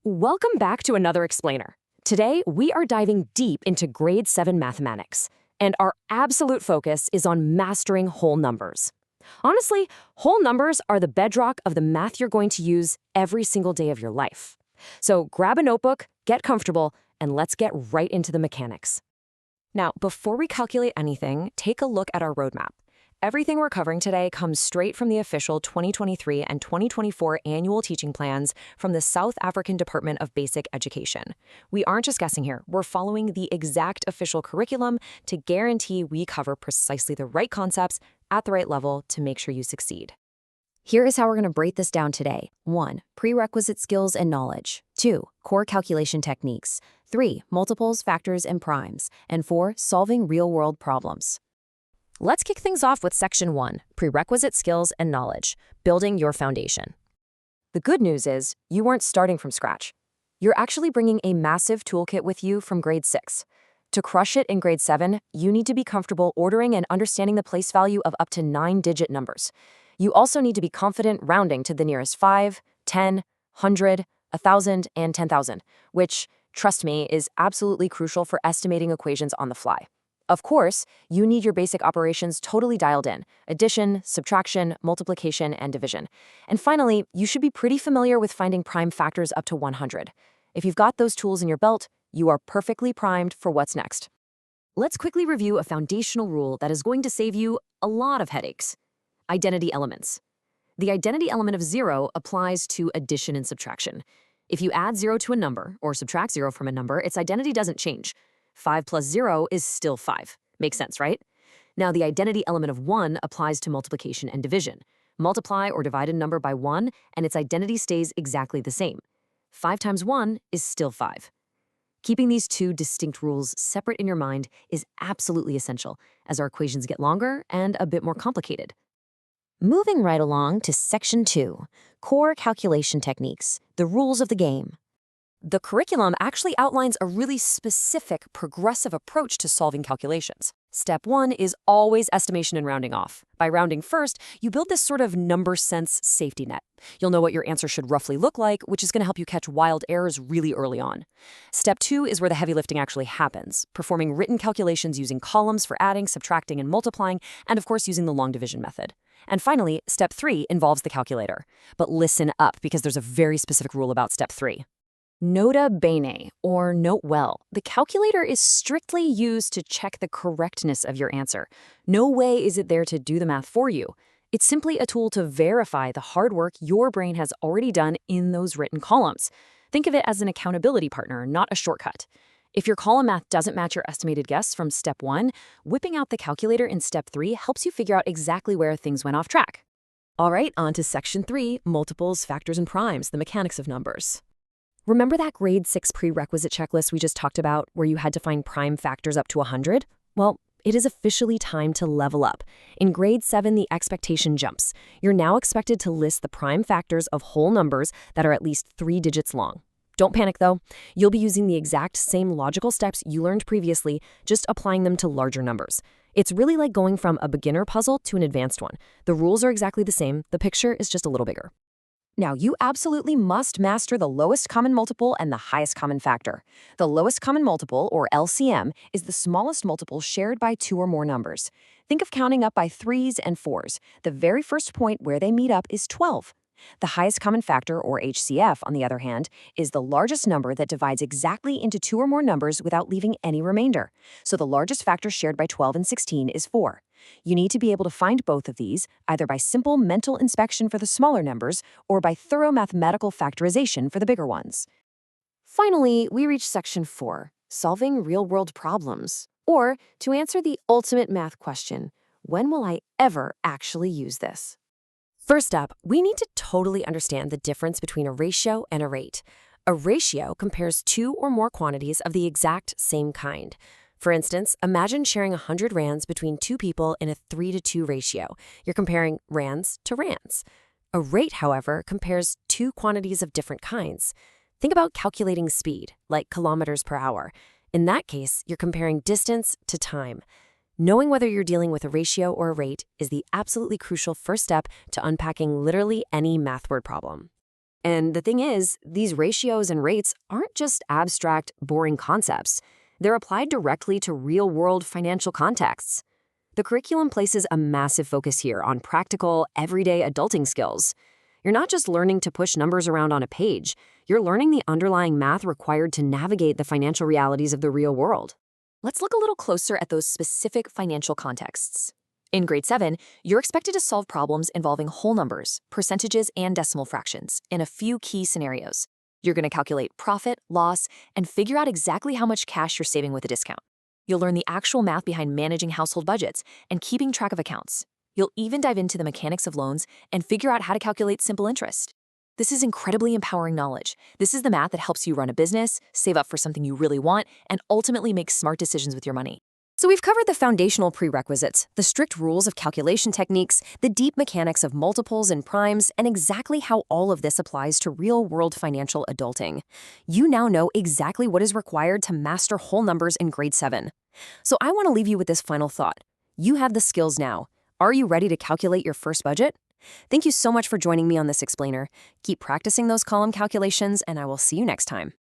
Welcome back to another explainer. Today, we are diving deep into grade 7 mathematics, and our absolute focus is on mastering whole numbers. Honestly, whole numbers are the bedrock of the math you're going to use every single day of your life. So grab a notebook, get comfortable, and let's get right into the mechanics. Now, before we calculate anything, take a look at our roadmap. Everything we're covering today comes straight from the official 2023 and 2024 annual teaching plans from the South African Department of Basic Education. We aren't just guessing here, we're following the exact official curriculum to guarantee we cover precisely the right concepts at the right level to make sure you succeed. Here is how we're going to break this down today. 1. Prerequisite skills and knowledge. 2. Core calculation techniques. 3. Multiples, factors, and primes. And 4. Solving real-world problems. Let's kick things off with Section 1, Prerequisite Skills and Knowledge, Building Your Foundation. The good news is, you weren't starting from scratch. You're actually bringing a massive toolkit with you from grade 6. To crush it in grade 7, you need to be comfortable ordering and understanding the place value of up to 9-digit numbers. You also need to be confident rounding to the nearest 5, 10, 100, 1,000, and 10,000, which, trust me, is absolutely crucial for estimating equations on the fly. Of course, you need your basic operations totally dialed in: addition, subtraction, multiplication, and division. And finally, you should be pretty familiar with finding prime factors up to 100. If you've got those tools in your belt, you are perfectly primed for what's next. Let's quickly review a foundational rule that is going to save you a lot of headaches. Identity elements. The identity element of 0 applies to addition and subtraction. If you add 0 to a number or subtract 0 from a number, its identity doesn't change. 5 plus 0 is still 5. Makes sense, right? Now, the identity element of 1 applies to multiplication and division. Multiply or divide a number by 1, and its identity stays exactly the same. 5 times 1 is still 5. Keeping these two distinct rules separate in your mind is absolutely essential as our equations get longer and a bit more complicated. Moving right along to Section 2, Core Calculation Techniques, the rules of the game. The curriculum actually outlines a really specific, progressive approach to solving calculations. Step 1 is always estimation and rounding off. By rounding first, you build this sort of number sense safety net. You'll know what your answer should roughly look like, which is going to help you catch wild errors really early on. Step 2 is where the heavy lifting actually happens, performing written calculations using columns for adding, subtracting, and multiplying, and of course using the long division method. And finally, Step 3 involves the calculator. But listen up, because there's a very specific rule about Step 3. Nota bene, or note well, the calculator is strictly used to check the correctness of your answer. No way is it there to do the math for you. It's simply a tool to verify the hard work your brain has already done in those written columns. Think of it as an accountability partner, not a shortcut. If your column math doesn't match your estimated guess from Step 1, whipping out the calculator in Step 3 helps you figure out exactly where things went off track. All right, on to Section 3, Multiples, Factors, and Primes, the mechanics of numbers. Remember that grade 6 prerequisite checklist we just talked about where you had to find prime factors up to 100? Well, it is officially time to level up. In grade 7, the expectation jumps. You're now expected to list the prime factors of whole numbers that are at least 3 digits long. Don't panic though. You'll be using the exact same logical steps you learned previously, just applying them to larger numbers. It's really like going from a beginner puzzle to an advanced one. The rules are exactly the same, the picture is just a little bigger. Now, you absolutely must master the lowest common multiple and the highest common factor. The lowest common multiple, or LCM, is the smallest multiple shared by 2 or more numbers. Think of counting up by 3s and 4s. The very first point where they meet up is 12. The highest common factor, or HCF, on the other hand, is the largest number that divides exactly into 2 or more numbers without leaving any remainder. So the largest factor shared by 12 and 16 is 4. You need to be able to find both of these, either by simple mental inspection for the smaller numbers or by thorough mathematical factorization for the bigger ones. Finally, we reach Section 4, Solving Real-World Problems. Or, to answer the ultimate math question, when will I ever actually use this? First up, we need to totally understand the difference between a ratio and a rate. A ratio compares 2 or more quantities of the exact same kind. For instance, imagine sharing 100 rands between 2 people in a 3-to-2 ratio. You're comparing rands to rands. A rate, however, compares 2 quantities of different kinds. Think about calculating speed, like kilometers per hour. In that case, you're comparing distance to time. Knowing whether you're dealing with a ratio or a rate is the absolutely crucial first step to unpacking literally any math word problem. And the thing is, these ratios and rates aren't just abstract, boring concepts. They're applied directly to real-world financial contexts. The curriculum places a massive focus here on practical, everyday adulting skills. You're not just learning to push numbers around on a page, you're learning the underlying math required to navigate the financial realities of the real world. Let's look a little closer at those specific financial contexts. In grade 7, you're expected to solve problems involving whole numbers, percentages, and decimal fractions in a few key scenarios. You're going to calculate profit, loss, and figure out exactly how much cash you're saving with a discount. You'll learn the actual math behind managing household budgets and keeping track of accounts. You'll even dive into the mechanics of loans and figure out how to calculate simple interest. This is incredibly empowering knowledge. This is the math that helps you run a business, save up for something you really want, and ultimately make smart decisions with your money. So we've covered the foundational prerequisites, the strict rules of calculation techniques, the deep mechanics of multiples and primes, and exactly how all of this applies to real-world financial adulting. You now know exactly what is required to master whole numbers in grade 7. So I want to leave you with this final thought. You have the skills now. Are you ready to calculate your first budget? Thank you so much for joining me on this explainer. Keep practicing those column calculations, and I will see you next time.